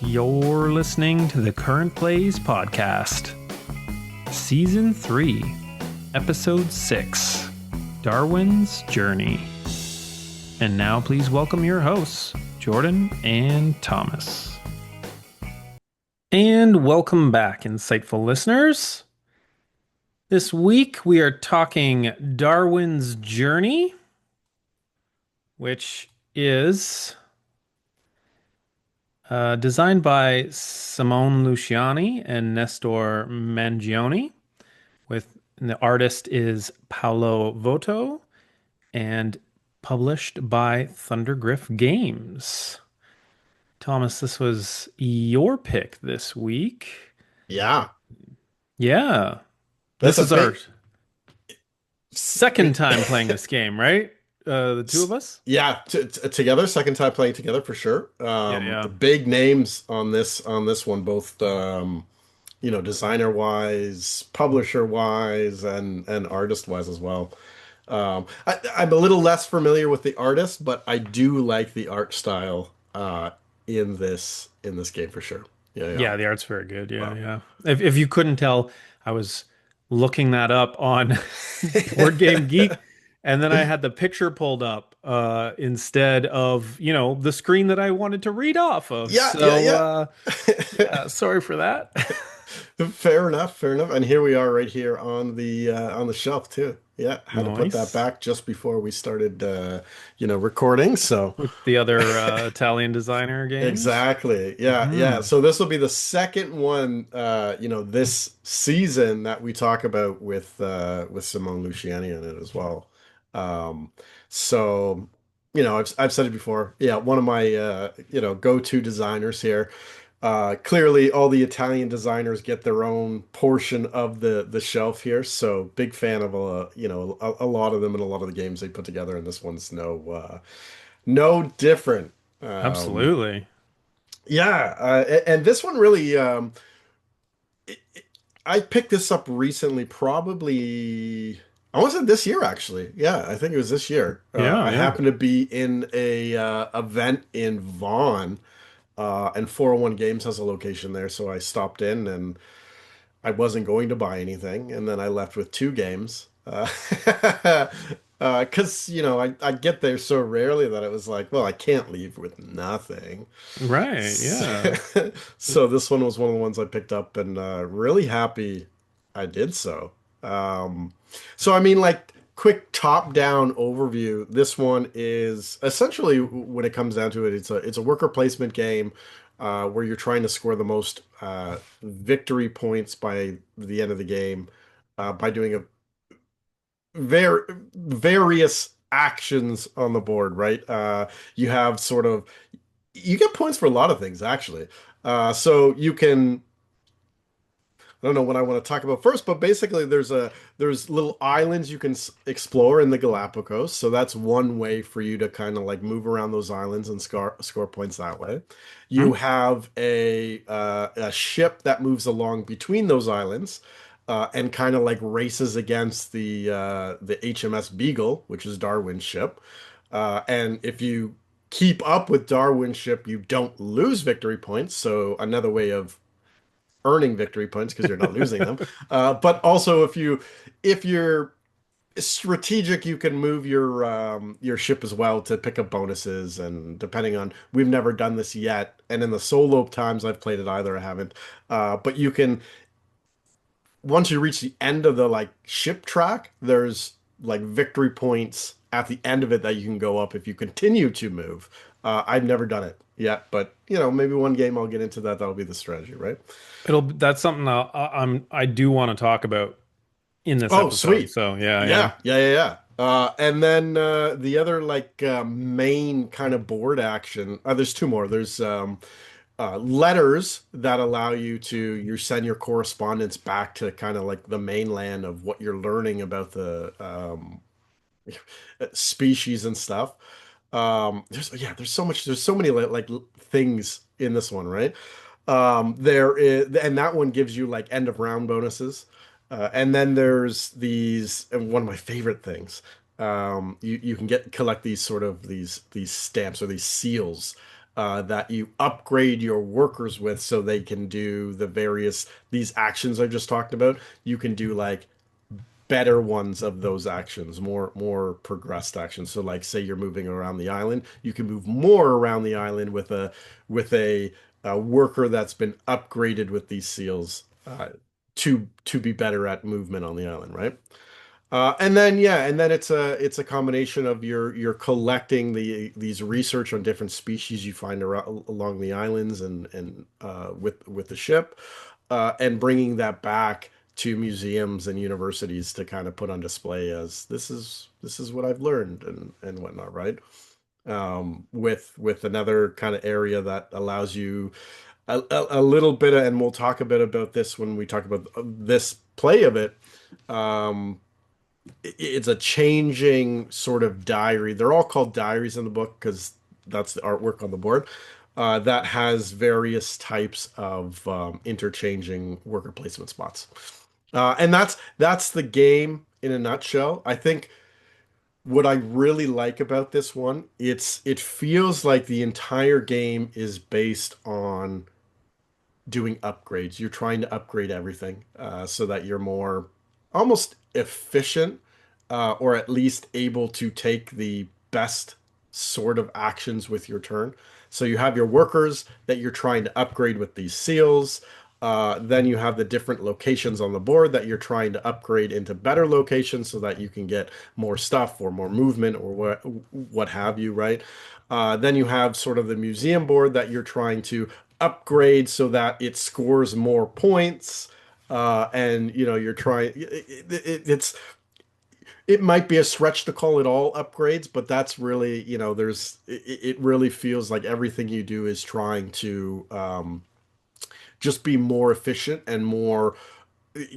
You're listening to the Current Plays Podcast, Season 3, Episode 6, Darwin's Journey. And now please welcome your hosts, Jordan and Thomas. And welcome back, insightful listeners. This week we are talking Darwin's Journey, which is designed by Simone Luciani and Nestor Mangione, and the artist is Paolo Voto, and published by Thundergriff Games. Thomas, this was your pick this week. Yeah, Yeah. that's This a is our big. second time playing this game, right? The two of us? Yeah, together, second time playing together for sure. Yeah, yeah. Big names on this one, both designer wise, publisher wise, and artist wise as well. I'm a little less familiar with the artist, but I do like the art style in this game for sure. Yeah, yeah. Yeah, the art's very good. Yeah, Wow. yeah. If you couldn't tell, I was looking that up on Board Game Geek, and then I had the picture pulled up instead of, the screen that I wanted to read off of. Yeah, yeah, So, yeah. yeah, sorry for that. Fair enough, fair enough. And here we are right here on the shelf too. Yeah, had to put that Nice. back just before we started recording. So With the other Italian designer games. exactly. Yeah, yeah. Hmm. So this will be the second one this season that we talk about with Simone Luciani in it as well. Um so I've said it before. Yeah, one of my go-to designers here. Clearly, all the Italian designers get their own portion of the shelf here. So big fan of a lot of them and a lot of the games they put together, and this one's no different. Um, Absolutely. yeah, and this one really, I picked this up recently, probably. I want to say this year, actually. Yeah, I think it was this year. Yeah, I yeah. happened to be in a event in Vaughan, and 401 Games has a location there, so I stopped in and I wasn't going to buy anything, and then I left with two games. Because I get there so rarely that it was like, well, I can't leave with nothing. Right. Yeah. So this one was one of the ones I picked up, and really happy I did so. So I mean, like, quick top-down overview. This one is essentially, when it comes down to it, it's a worker placement game where you're trying to score the most victory points by the end of the game by doing a various actions on the board, right? You have sort of you get points for a lot of things actually. So you can I don't know what I want to talk about first, but basically there's little islands you can explore in the Galapagos. So that's one way for you to kind of like move around those islands and score points that way. Hmm? You have a ship that moves along between those islands. And kind of like races against the HMS Beagle, which is Darwin's ship. And if you keep up with Darwin's ship, you don't lose victory points. So another way of earning victory points because you're not losing them. But also, if you're strategic, you can move your ship as well to pick up bonuses. And depending on, we've never done this yet, and in the solo times I've played it either, I haven't. But you can once you reach the end of the like ship track, there's like victory points at the end of it that you can go up if you continue to move. I've never done it yet, but maybe one game I'll get into that. That'll be the strategy, right? That's something I do want to talk about in this Oh, episode. sweet. So yeah, yeah. Yeah, yeah, yeah, yeah. And then the other like main kind of board action. There's two more. There's letters that allow you send your correspondence back to kind of like the mainland of what you're learning about the species and stuff. There's so much. There's so many like things in this one, right? There is, and that one gives you like end of round bonuses. And then there's these, and one of my favorite things. You can collect these sort of these stamps or these seals that you upgrade your workers with so they can do these actions I just talked about. You can do like better ones of those actions, more progressed actions. So like say you're moving around the island, you can move more around the island with a worker that's been upgraded with these seals to be better at movement on the island, right? And then it's a combination of you're collecting these research on different species you find along the islands and with the ship, and bringing that back to museums and universities to kind of put on display as this is what I've learned and whatnot, right? With another kind of area that allows you a little bit of, and we'll talk a bit about this when we talk about this play of it. Um, it's a changing sort of diary. They're all called diaries in the book because that's the artwork on the board. That has various types of interchanging worker placement spots. And that's the game in a nutshell. I think what I really like about this one, it feels like the entire game is based on doing upgrades. You're trying to upgrade everything so that you're more almost efficient, or at least able to take the best sort of actions with your turn. So you have your workers that you're trying to upgrade with these seals. Then you have the different locations on the board that you're trying to upgrade into better locations so that you can get more stuff or more movement or what have you, right? Then you have sort of the museum board that you're trying to upgrade so that it scores more points. And you're trying it might be a stretch to call it all upgrades, but that's really, it really feels like everything you do is trying to just be more efficient and more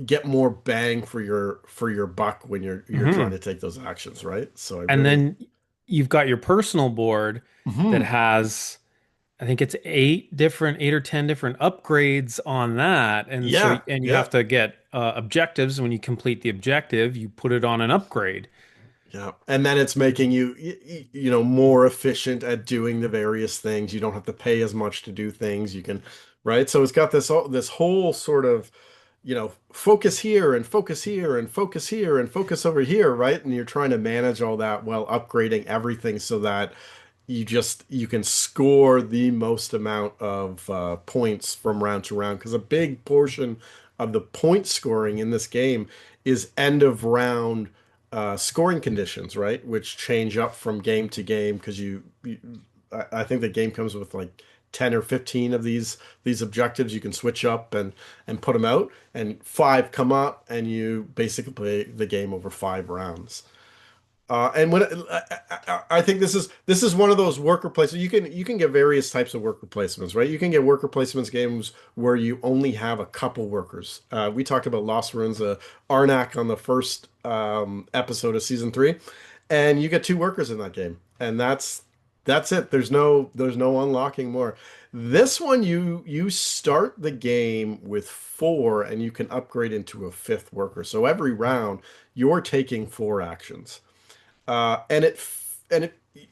get more bang for your buck when you're trying Hmm. to take those actions, right? So I And really. then you've got your personal board that Mhm. has, I think it's eight or 10 different upgrades on that. And so, Yeah, and you yeah. have to get objectives. When you complete the objective, you put it on an upgrade. Yeah. And then it's making you, more efficient at doing the various things. You don't have to pay as much to do things. You can, right? So it's got this whole sort of, focus here and focus here and focus here and focus over here, right? And you're trying to manage all that while upgrading everything so that you can score the most amount of points from round to round because a big portion of the point scoring in this game is end of round scoring conditions, right? Which change up from game to game because I think the game comes with like 10 or 15 of these objectives you can switch up and put them out, and five come up and you basically play the game over 5 rounds. And when I think this is one of those worker placements. You can get various types of worker placements, right? You can get worker placements games where you only have a couple workers. We talked about Lost Ruins, Arnak on the first episode of season 3, and you get two workers in that game, and that's it. There's no unlocking more. This one you start the game with four, and you can upgrade into a fifth worker. So every round you're taking four actions. And it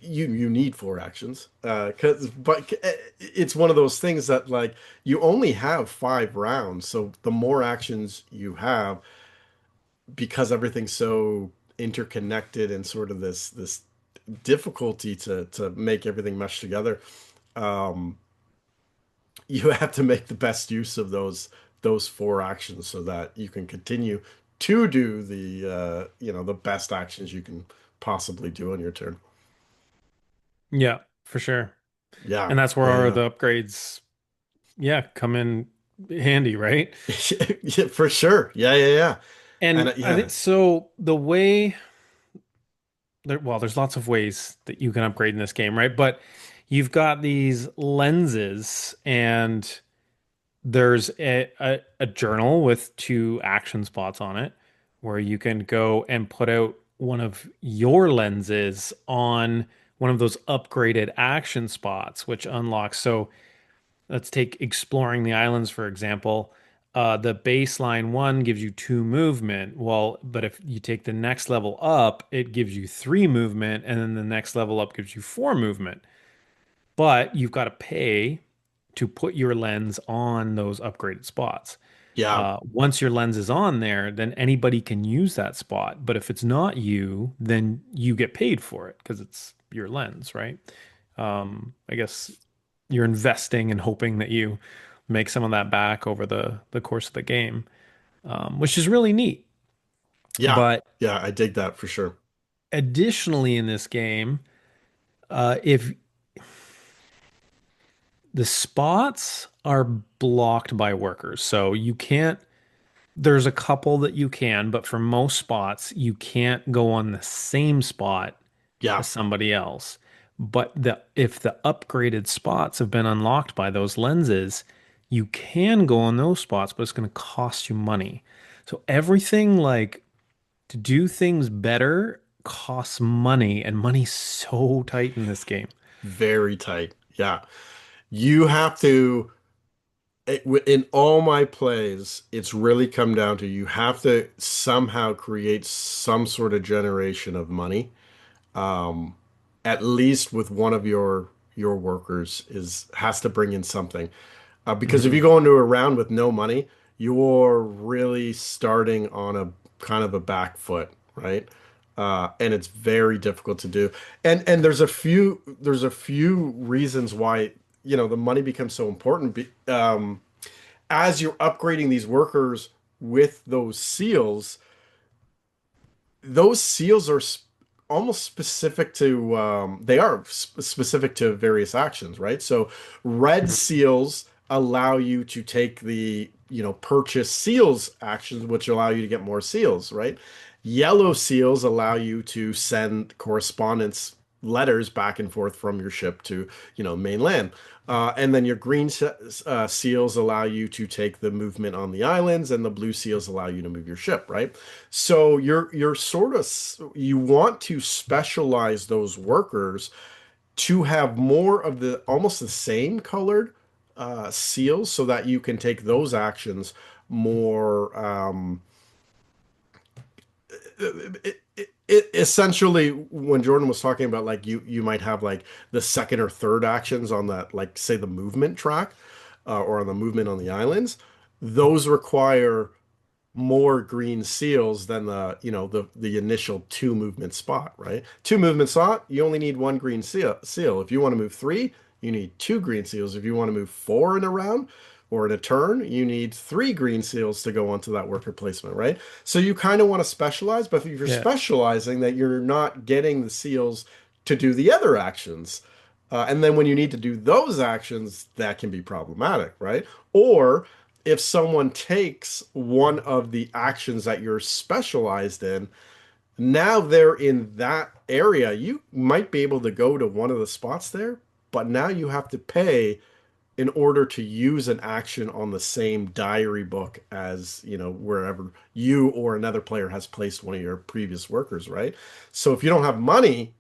you need four actions, but it's one of those things that like you only have 5 rounds, so the more actions you have, because everything's so interconnected and sort of this difficulty to make everything mesh together, um, you have to make the best use of those four actions so that you can continue to do the best actions you can possibly do on your turn. Yeah, for sure. Yeah, And that's where yeah, the upgrades, yeah, come in handy, right? yeah. Yeah, for sure. Yeah, yeah, yeah. And And I think yeah. so. The way well, there's lots of ways that you can upgrade in this game, right? But you've got these lenses, and there's a journal with two action spots on it where you can go and put out one of your lenses on one of those upgraded action spots, which unlocks. So let's take exploring the islands, for example. The baseline one gives you two movement. Well, but if you take the next level up, it gives you three movement, and then the next level up gives you four movement. but you've got to pay to put your lens on those upgraded spots. Yeah. Once your lens is on there, then anybody can use that spot. But if it's not you, then you get paid for it because it's your lens, right? I guess you're investing and hoping that you make some of that back over the course of the game, which is really neat. Yeah. But Yeah, I dig that for sure. additionally, in this game, if the spots are blocked by workers, so you can't. There's a couple that you can, but for most spots, you can't go on the same spot Yeah. as somebody else. But if the upgraded spots have been unlocked by those lenses, you can go on those spots, but it's going to cost you money. So everything like to do things better costs money, and money's so tight in this game. Very tight. Yeah. You have to in all my plays, it's really come down to you have to somehow create some sort of generation of money. Um, at least with one of your workers is has to bring in something. Because if you Hmm. go into a round with no money, you're really starting on a kind of a back foot, right? And it's very difficult to do. And there's a few reasons why, the money becomes so important. As you're upgrading these workers with those seals are almost specific to they are specific to various actions, right? So red seals allow you to take the purchase seals actions, which allow you to get more seals, right? Yellow seals allow you to send correspondence letters back and forth from your ship to mainland. And then your green seals allow you to take the movement on the islands, and the blue seals allow you to move your ship, right? So you're sort of you want to specialize those workers to have more of the almost the same colored seals, so that you can take those actions more. It essentially, when Jordan was talking about, like, you might have like the second or third actions on that, like, say, the movement track, or on the movement on the islands, those require more green seals than the initial two movement spot, right? Two movement spot, you only need one green seal. If you want to move three, you need two green seals. If you want to move four in a round or in a turn, you need three green seals to go onto that worker placement, right? So you kind of want to specialize, but if you're Yeah. specializing, that you're not getting the seals to do the other actions. And then when you need to do those actions, that can be problematic, right? Or if someone takes one of the actions that you're specialized in, now they're in that area. You might be able to go to one of the spots there, but now you have to pay in order to use an action on the same diary book as, wherever you or another player has placed one of your previous workers, right? So if you don't have money,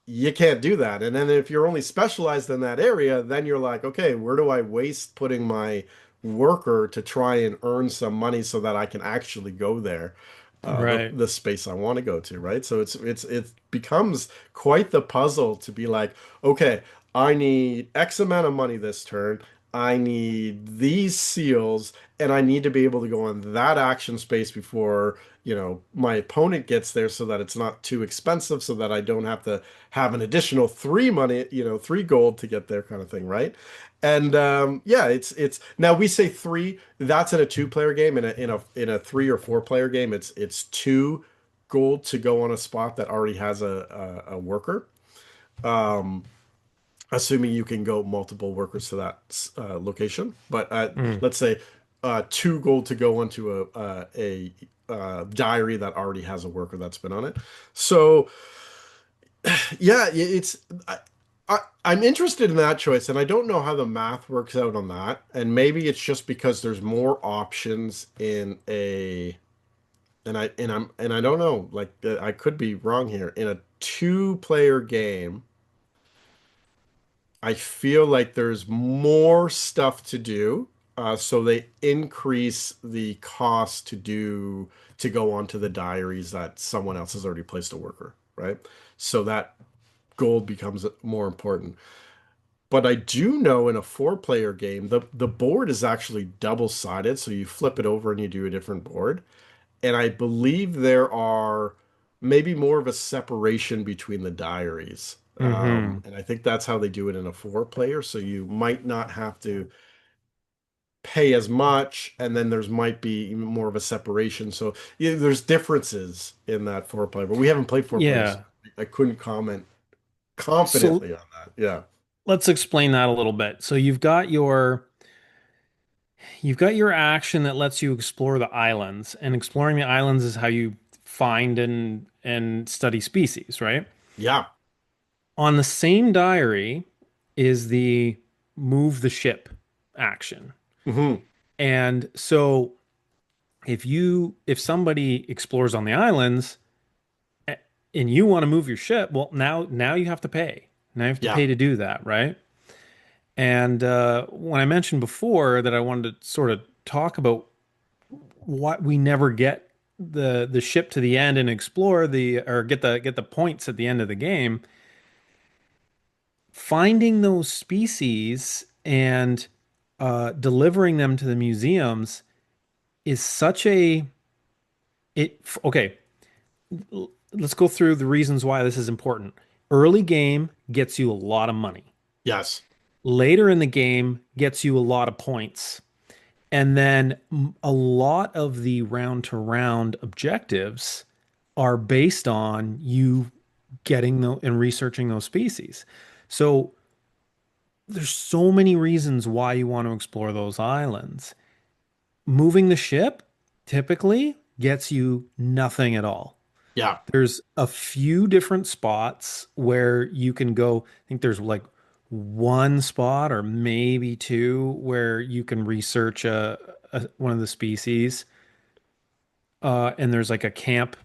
you can't do that. And then if you're only specialized in that area, then you're like, okay, where do I waste putting my worker to try and earn some money so that I can actually go there, Right. the space I want to go to, right? So it becomes quite the puzzle to be like, okay, I need X amount of money this turn. I need these seals, and I need to be able to go on that action space before, my opponent gets there, so that it's not too expensive, so that I don't have to have an additional three money, three gold to get there, kind of thing, right? And yeah, it's now we say three. That's in a two-player game. In a three or four-player game, it's two gold to go on a spot that already has a worker. Um, Assuming you can go multiple workers to that location. But Mm. let's say two gold to go into a diary that already has a worker that's been on it. So yeah, I'm interested in that choice, and I don't know how the math works out on that. And maybe it's just because there's more options in a, and I don't know, like, I could be wrong here. In a two-player game, I feel like there's more stuff to do. So they increase the cost to go onto the diaries that someone else has already placed a worker, right? So that gold becomes more important. But I do know in a four-player game, the board is actually double-sided, so you flip it over and you do a different board. And I believe there are maybe more of a separation between the diaries. Hmm. And I think that's how they do it in a four-player. So you might not have to pay as much, and then there's might be even more of a separation. So yeah, there's differences in that four-player, but we haven't played four players. Yeah. I couldn't comment So confidently on that. Yeah. let's explain that a little bit. So you've got your action that lets you explore the islands, and exploring the islands is how you find and study species, right? Yeah. On the same diary is the move the ship action. Hmm. And so if somebody explores on the islands and you want to move your ship, well now you have to pay. Now you have to Yeah. pay to do that, right? And when I mentioned before that I wanted to sort of talk about what we never get the ship to the end and explore the or get the points at the end of the game, finding those species and delivering them to the museums is such a it okay, let's go through the reasons why this is important. Early game gets you a lot of money. Yes. Later in the game gets you a lot of points. And then a lot of the round to round objectives are based on you getting and researching those species. So there's so many reasons why you want to explore those islands. Moving the ship typically gets you nothing at all. Yeah. There's a few different spots where you can go. I think there's like one spot or maybe two where you can research one of the species. And there's like a camp,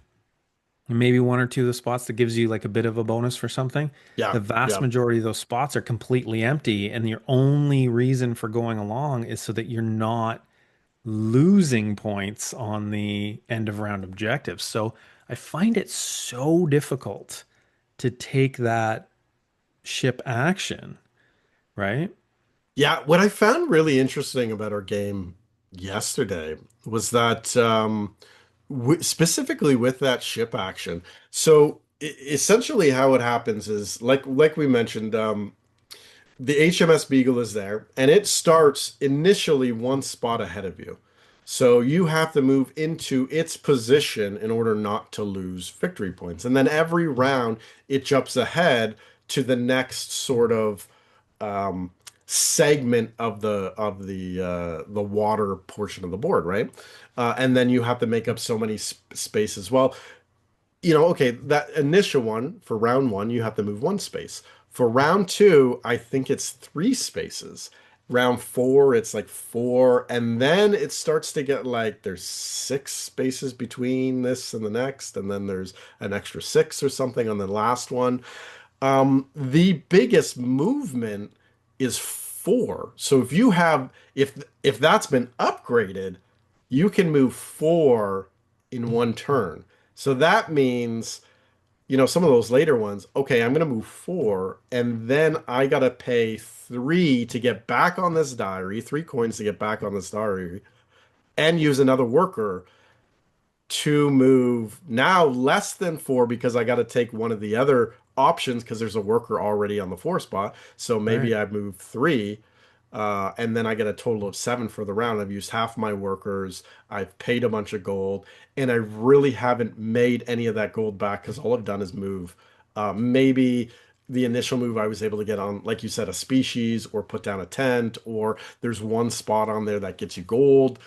maybe one or two of the spots that gives you like a bit of a bonus for something. Yeah. The vast Yeah. majority of those spots are completely empty, and your only reason for going along is so that you're not losing points on the end of round objectives. So I find it so difficult to take that ship action, right? Yeah, what I found really interesting about our game yesterday was that w specifically with that ship action. So essentially, how it happens is like we mentioned, the HMS Beagle is there, and it starts initially one spot ahead of you. So you have to move into its position in order not to lose victory points. And then every round, it jumps ahead to the next sort of um, segment of the water portion of the board, right? And then you have to make up so many spaces. Well, okay, that initial one for round one, you have to move one space. For round two, I think it's three spaces. Round four, it's like four, and then it starts to get like there's six spaces between this and the next, and then there's an extra six or something on the last one. The biggest movement is four. So if that's been upgraded, you can move four in one turn. So that means, some of those later ones, okay, I'm gonna move four, and then I gotta pay three to get back on this diary, 3 coins to get back on this diary, and use another worker to move now less than four because I got to take one of the other options because there's a worker already on the four spot. So maybe Right. I move three, and then I get a total of seven for the round. I've used half my workers, I've paid a bunch of gold, and I really haven't made any of that gold back because all I've done is move. Maybe the initial move I was able to get on, like you said, a species or put down a tent, or there's one spot on there that gets you gold.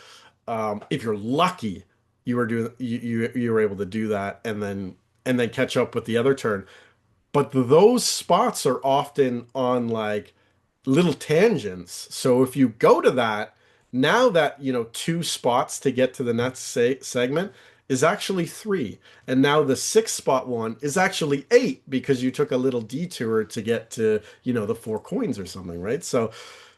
If you're lucky, you were able to do that and then catch up with the other turn. But those spots are often on like little tangents. So if you go to that, now that, two spots to get to the next segment is actually three. And now the six spot one is actually eight because you took a little detour to get to, the 4 coins or something, right? So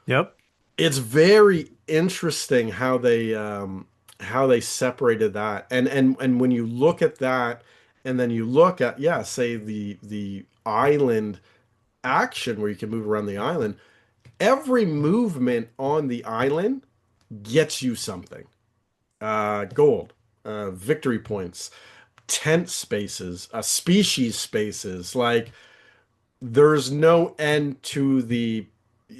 Yep. it's very interesting how they separated that. And when you look at that and then you look at, yeah, say the island action where you can move around the island, every movement on the island gets you something. Gold, victory points, tent spaces, species spaces. Like there's no end to the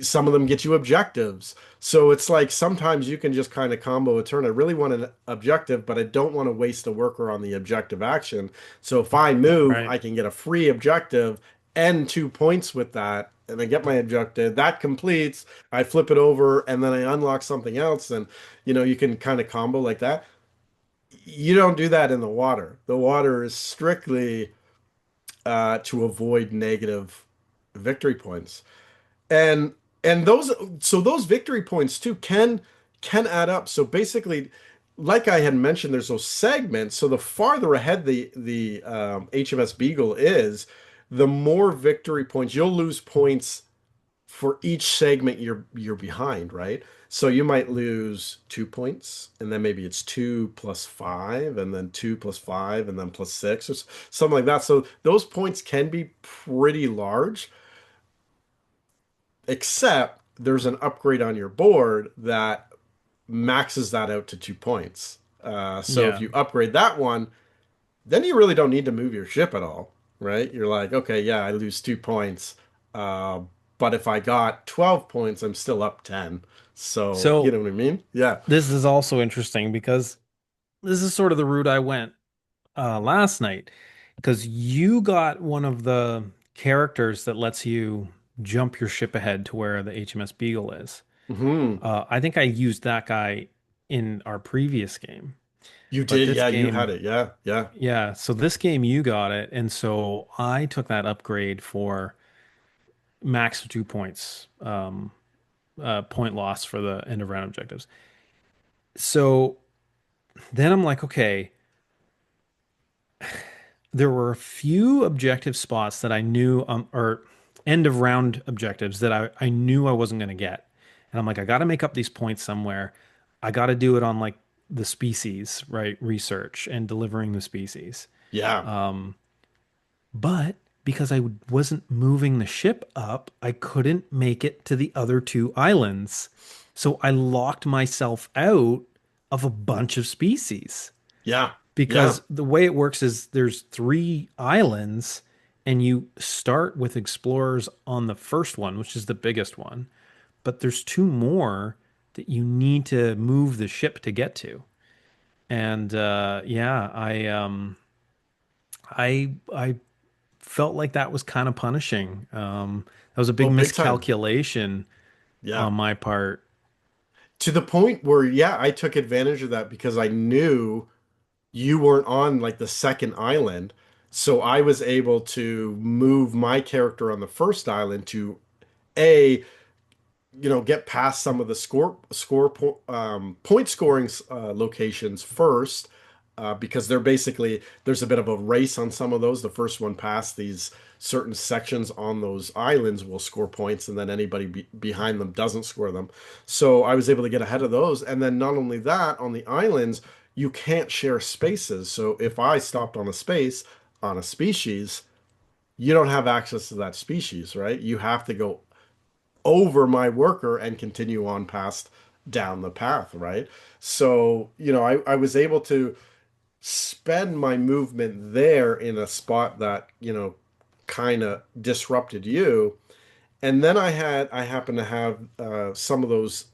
some of them get you objectives. So it's like sometimes you can just kind of combo a turn. I really want an objective, but I don't want to waste a worker on the objective action. So if I move, Right. I can get a free objective and 2 points with that. And I get my objective. That completes. I flip it over and then I unlock something else. And you can kind of combo like that. You don't do that in the water. The water is strictly to avoid negative victory points. And those victory points too can add up. So basically, like I had mentioned, there's those segments. So the farther ahead the HMS Beagle is, the more victory points you'll lose points for each segment you're behind, right? So you might lose 2 points, and then maybe it's 2 + 5, and then 2 + 5, and then +6, or something like that. So those points can be pretty large, except there's an upgrade on your board that maxes that out to 2 points. So if Yeah. you upgrade that one, then you really don't need to move your ship at all, right? You're like, okay, yeah, I lose 2 points. Uh, but if I got 12 points, I'm still up 10. So, you So know what I mean? Yeah. this is also interesting because this is sort of the route I went last night because you got one of the characters that lets you jump your ship ahead to where the HMS Beagle is. Hmm. I think I used that guy in our previous game, You but did. this Yeah, you had game, it. Yeah. Yeah. yeah, so this game you got it, and so I took that upgrade for max 2 points, point loss for the end of round objectives. So then I'm like, okay, there were a few objective spots that I knew, or end of round objectives that I knew I wasn't going to get. And I'm like, I got to make up these points somewhere. I got to do it on like the species, right? Research and delivering the species. Yeah. But because I wasn't moving the ship up, I couldn't make it to the other two islands. So I locked myself out of a bunch of species Yeah. Yeah. because the way it works is there's three islands and you start with explorers on the first one, which is the biggest one, but there's two more that you need to move the ship to get to. And yeah, I felt like that was kind of punishing. That was a big Oh, big time. miscalculation Yeah. on my part. To the point where, yeah, I took advantage of that because I knew you weren't on like the second island. So I was able to move my character on the first island to A, get past some of the point scoring locations first, because they're basically there's a bit of a race on some of those. The first one past these certain sections on those islands will score points, and then anybody behind them doesn't score them. So I was able to get ahead of those, and then not only that, on the islands you can't share spaces. So if I stopped on a space on a species, you don't have access to that species, right? You have to go over my worker and continue on past down the path, right? So, I was able to spend my movement there in a spot that, kind of disrupted you. And then I happened to have some of those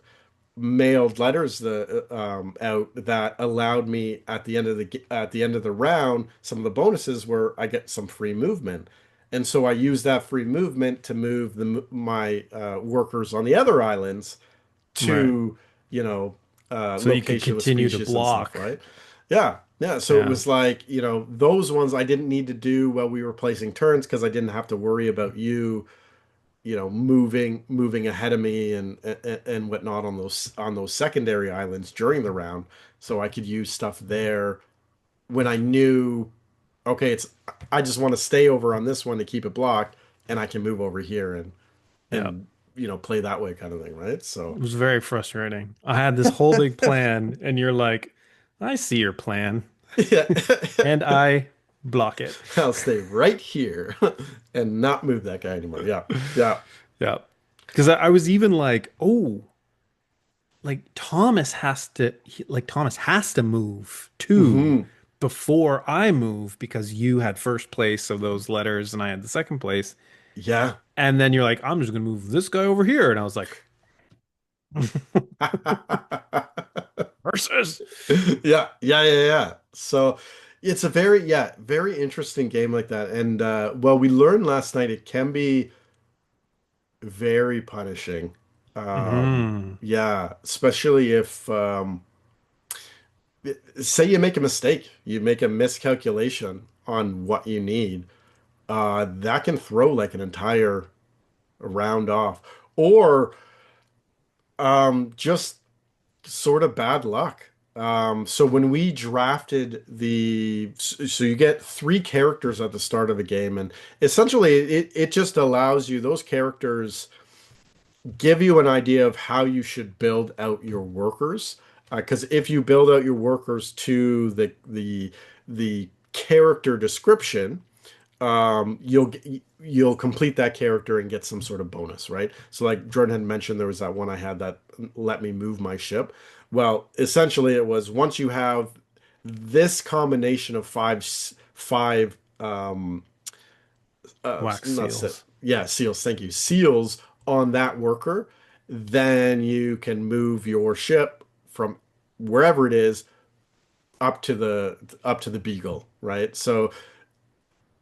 mailed letters out that allowed me at the end of the round, some of the bonuses where I get some free movement. And so I use that free movement to move my workers on the other islands Right. to, you know, So you could location with continue to species and stuff, block. right? Yeah. Yeah. So it Yeah. was like, those ones I didn't need to do while we were placing turns because I didn't have to worry about you, moving ahead of me and whatnot on those secondary islands during the round. So I could use stuff there when I knew, okay, I just want to stay over on this one to keep it blocked, and I can move over here Yeah. and play that way kind of thing, right? It So was very frustrating. I had this whole big plan, and you're like, I see your plan. yeah. And I block it. I'll stay right here and not move that guy anymore. Yeah. Yeah. Yeah. Because I was even like, oh, like Thomas has to move too Hmm. before I move because you had first place of those letters and I had the second place. Yeah. And then you're like, I'm just gonna move this guy over here. And I was like, versus. Yeah, yeah, yeah, yeah. So it's a very interesting game like that. And well, we learned last night it can be very punishing. Hmm. Yeah, especially if say you make a mistake, you make a miscalculation on what you need, that can throw like an entire round off. Or just sort of bad luck. So when we drafted so you get three characters at the start of the game, and essentially it just allows you, those characters give you an idea of how you should build out your workers. Because if you build out your workers to the character description, you'll complete that character and get some sort of bonus, right? So like Jordan had mentioned, there was that one I had that let me move my ship. Well, essentially it was once you have this combination of five Wax not set seals. yeah, seals, thank you. Seals on that worker, then you can move your ship from wherever it is up to the Beagle, right? So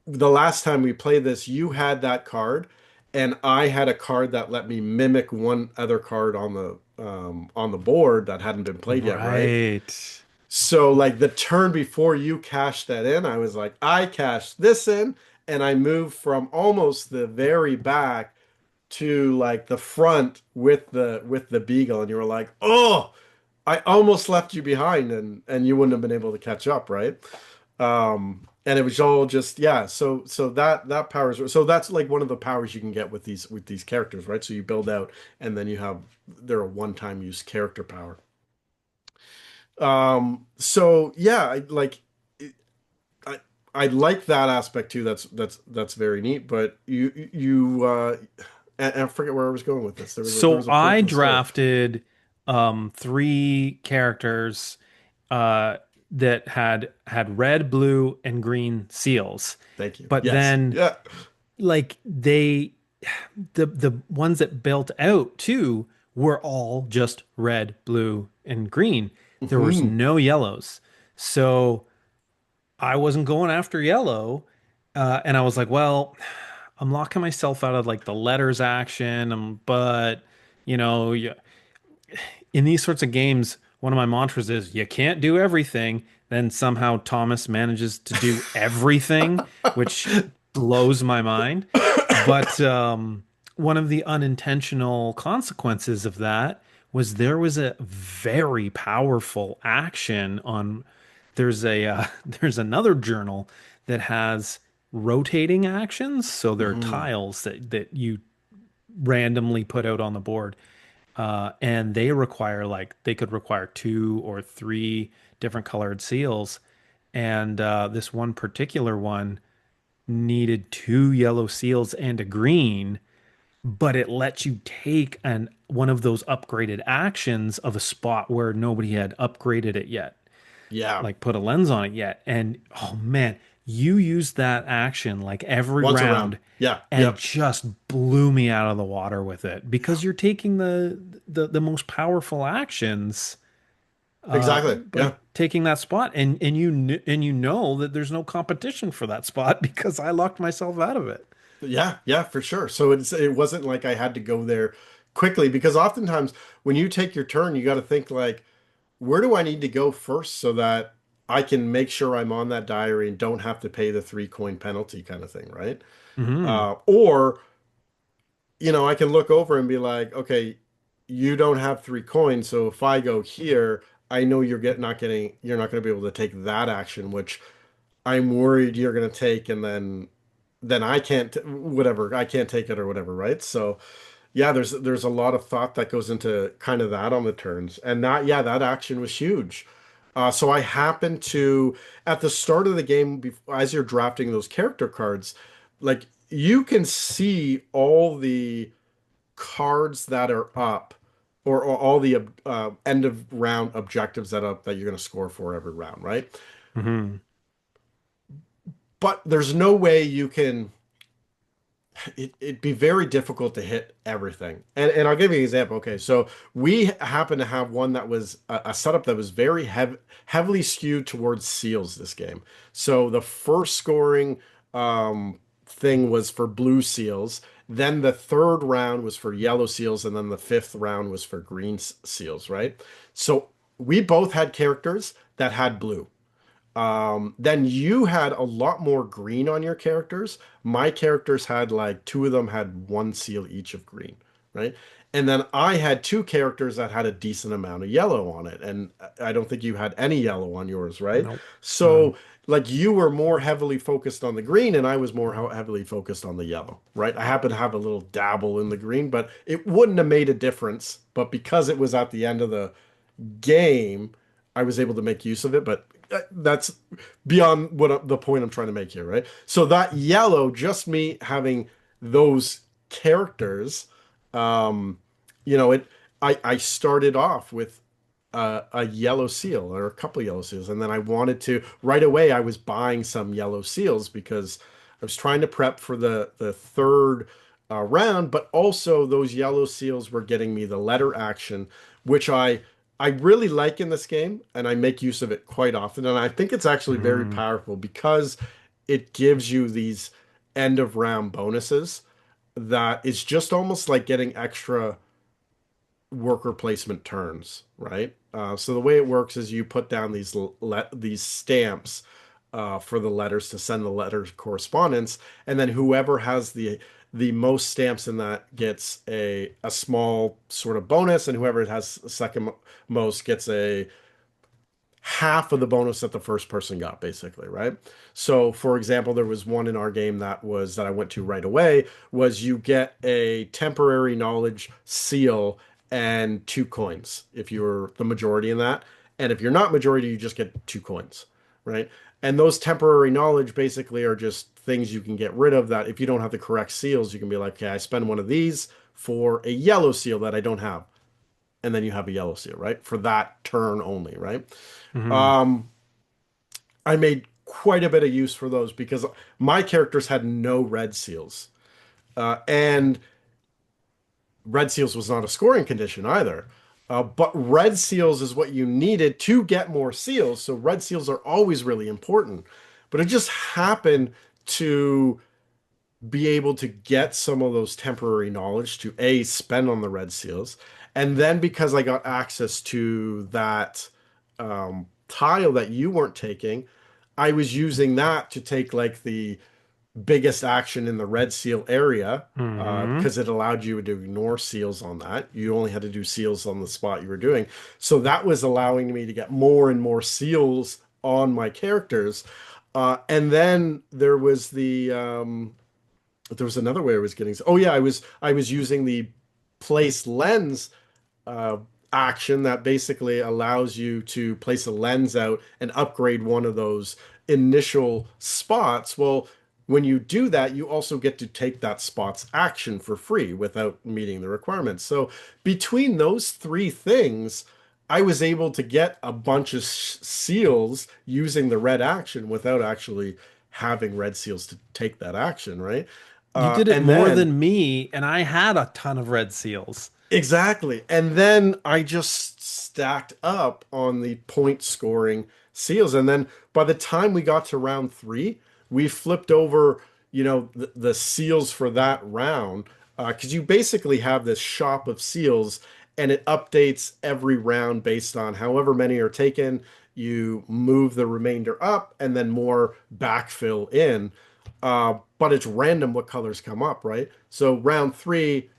the last time we played this, you had that card, and I had a card that let me mimic one other card on the board that hadn't been played yet, right? Right. So like the turn before you cashed that in, I was like, I cashed this in, and I moved from almost the very back to like the front with the beagle, and you were like, oh, I almost left you behind, and you wouldn't have been able to catch up, right? And it was all just yeah. So that powers. So that's like one of the powers you can get with these characters, right? So you build out, and then you have they're a one-time use character power. So yeah, I I like that aspect too. That's very neat. But and I forget where I was going with this. There So was a point I to the story. drafted three characters uh that had red, blue, and green seals. Thank you. But Yes. then Yeah. like the ones that built out too were all just red, blue, and green. There was Hmm. no yellows. So I wasn't going after yellow. And I was like, well, I'm locking myself out of like the letters action. But you, in these sorts of games, one of my mantras is you can't do everything. Then somehow Thomas manages to do everything, which blows my mind. But one of the unintentional consequences of that was there was a very powerful action on. There's a there's another journal that has rotating actions, so there are Hmm. tiles that you randomly put out on the board, and they could require two or three different colored seals, and this one particular one needed two yellow seals and a green, but it lets you take an one of those upgraded actions of a spot where nobody had upgraded it yet, Yeah. like put a lens on it yet. And oh man, you used that action like every Once around. round Yeah. and Yep. just blew me out of the water with it because you're taking the most powerful actions Exactly. by Yeah. taking that spot, and you know that there's no competition for that spot because I locked myself out of it. Yeah, yeah, for sure. So it wasn't like I had to go there quickly, because oftentimes when you take your turn, you got to think like, where do I need to go first so that I can make sure I'm on that diary and don't have to pay the 3 coin penalty kind of thing, right? Hmm. Or I can look over and be like, okay, you don't have 3 coins, so if I go here, I know you're not going to be able to take that action, which I'm worried you're going to take, and then I can't whatever, I can't take it or whatever, right? So yeah, there's a lot of thought that goes into kind of that on the turns. And that, yeah, that action was huge. So I happened to, at the start of the game, as you're drafting those character cards, like you can see all the cards that are up, or all the end of round objectives that you're going to score for every round, right? Hmm. But there's no way you can. It'd be very difficult to hit everything. And I'll give you an example. Okay, so we happen to have one that was a setup that was very heavily skewed towards seals this game. So the first scoring thing was for blue seals. Then the third round was for yellow seals, and then the fifth round was for green seals, right? So we both had characters that had blue. Then you had a lot more green on your characters. My characters had like two of them had one seal each of green, right? And then I had two characters that had a decent amount of yellow on it. And I don't think you had any yellow on yours, right? Nope. So, None. like, you were more heavily focused on the green, and I was more heavily focused on the yellow, right? I happen to have a little dabble in the green, but it wouldn't have made a difference. But because it was at the end of the game, I was able to make use of it, but that's beyond the point I'm trying to make here, right? So that yellow, just me having those characters, um, you know, it. I started off with a yellow seal or a couple of yellow seals, and then I wanted to right away. I was buying some yellow seals because I was trying to prep for the third round, but also those yellow seals were getting me the letter action, which I really like in this game, and I make use of it quite often. And I think it's actually very Hmm. powerful because it gives you these end of round bonuses that is just almost like getting extra worker placement turns, right? So the way it works is you put down these stamps for the letters to send the letters correspondence, and then whoever has the most stamps in that gets a small sort of bonus, and whoever has second most gets a half of the bonus that the first person got, basically, right? So, for example, there was one in our game that I went to right away was you get a temporary knowledge seal and 2 coins if you're the majority in that. And if you're not majority, you just get 2 coins, right? And those temporary knowledge basically are just things you can get rid of that if you don't have the correct seals, you can be like, okay, I spend one of these for a yellow seal that I don't have. And then you have a yellow seal, right? For that turn only, right? Hmm. Um, I made quite a bit of use for those because my characters had no red seals. And red seals was not a scoring condition either. But red seals is what you needed to get more seals. So red seals are always really important. But it just happened to be able to get some of those temporary knowledge to A, spend on the red seals. And then because I got access to that tile that you weren't taking, I was using that to take like the biggest action in the red seal area Hmm. because it allowed you to ignore seals on that. You only had to do seals on the spot you were doing. So that was allowing me to get more and more seals on my characters. And then there was another way I was getting. Oh yeah, I was using the place lens uh, action that basically allows you to place a lens out and upgrade one of those initial spots. Well, when you do that, you also get to take that spot's action for free without meeting the requirements. So between those three things, I was able to get a bunch of seals using the red action without actually having red seals to take that action, right? You did it And more then than me, and I had a ton of red seals. exactly. And then I just stacked up on the point scoring seals. And then by the time we got to round three, we flipped over, the seals for that round. Because you basically have this shop of seals and it updates every round based on however many are taken. You move the remainder up and then more backfill in. But it's random what colors come up, right? So round three,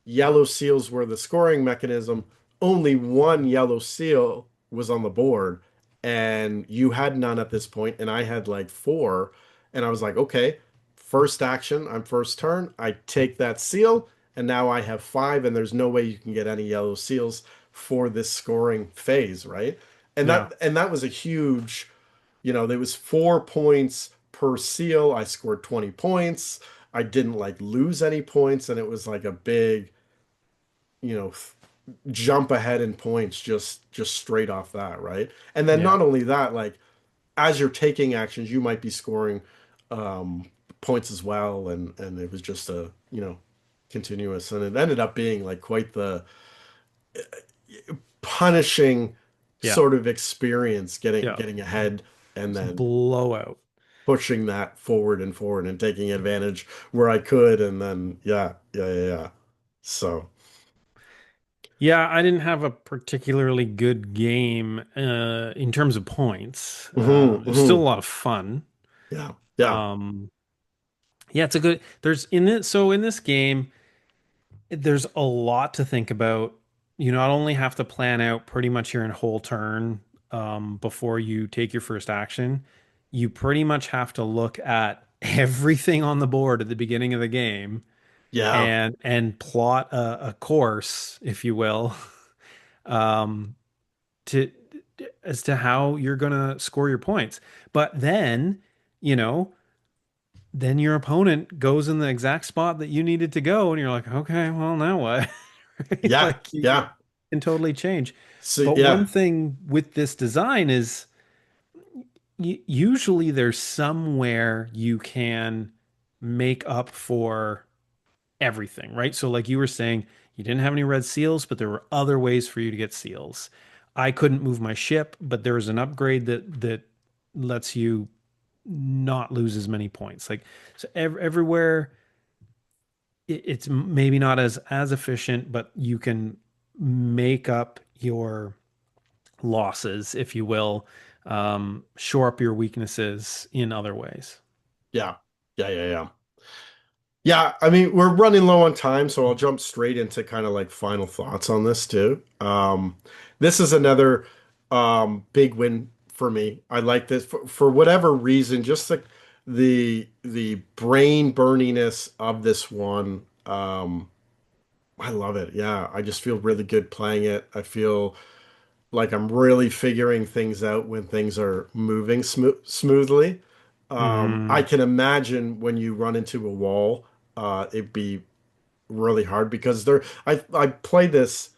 yellow seals were the scoring mechanism. Only one yellow seal was on the board, and you had none at this point, and I had like four. And I was like, okay, first action, I'm first turn. I take that seal, and now I have five, and there's no way you can get any yellow seals for this scoring phase, right? And Yeah. that was a huge, there was 4 points per seal. I scored 20 points. I didn't like lose any points, and it was like a big, you know, jump ahead in points just straight off that, right? And then Yeah. not only that, like as you're taking actions, you might be scoring um points as well, and it was just a, continuous, and it ended up being like quite the punishing Yeah. sort of experience getting Yeah. getting ahead and It's a then blowout. pushing that forward and taking advantage where I could, and then yeah. So, Yeah, I didn't have a particularly good game in terms of points. It was still a mhm. lot of fun. Yeah. Um, yeah, it's a good. There's in it. So in this game, there's a lot to think about. You not only have to plan out pretty much your whole turn before you take your first action, you pretty much have to look at everything on the board at the beginning of the game Yeah. and plot a course, if you will, um, to as to how you're gonna score your points. But then, you know, then your opponent goes in the exact spot that you needed to go, and you're like, okay, well, now what? Right? Yeah. Like you Yeah. can totally change. So But one yeah. thing with this design is usually there's somewhere you can make up for everything, right? So, like you were saying, you didn't have any red seals, but there were other ways for you to get seals. I couldn't move my ship, but there was an upgrade that lets you not lose as many points. Like so, everywhere it's maybe not as efficient, but you can make up your losses, if you will, shore up your weaknesses in other ways. Yeah. Yeah. Yeah, I mean, we're running low on time, so I'll jump straight into kind of like final thoughts on this too. This is another big win for me. I like this for whatever reason, just the brain burniness of this one. I love it. Yeah, I just feel really good playing it. I feel like I'm really figuring things out when things are moving smoothly. I Mm, can imagine when you run into a wall, it'd be really hard because I played this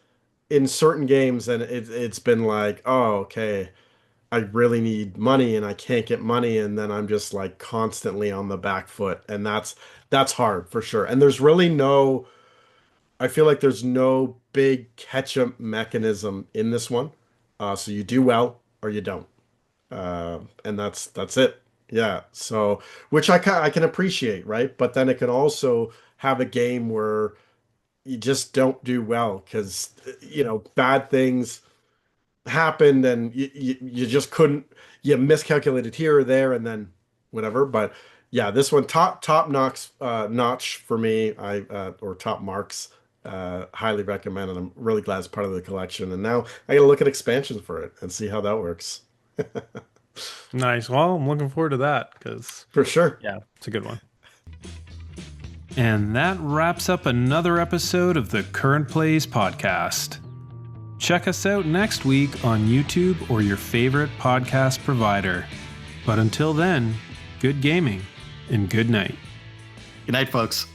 in certain games, and it's been like, oh, okay, I really need money and I can't get money, and then I'm just like constantly on the back foot, and that's hard for sure. And there's really no, I feel like there's no big catch-up mechanism in this one. So you do well or you don't. And that's it. Yeah. So, which I can appreciate, right? But then it can also have a game where you just don't do well because bad things happened, and you just couldn't, you miscalculated here or there, and then whatever. But yeah, this one top notch for me. Or top marks. Highly recommend, and I'm really glad it's part of the collection. And now I got to look at expansions for it and see how that works. nice. Well, I'm looking forward to that because, For sure. yeah, it's a good one. And that wraps up another episode of the Current Plays podcast. Check us out next week on YouTube or your favorite podcast provider. But until then, good gaming and good night. Good night, folks.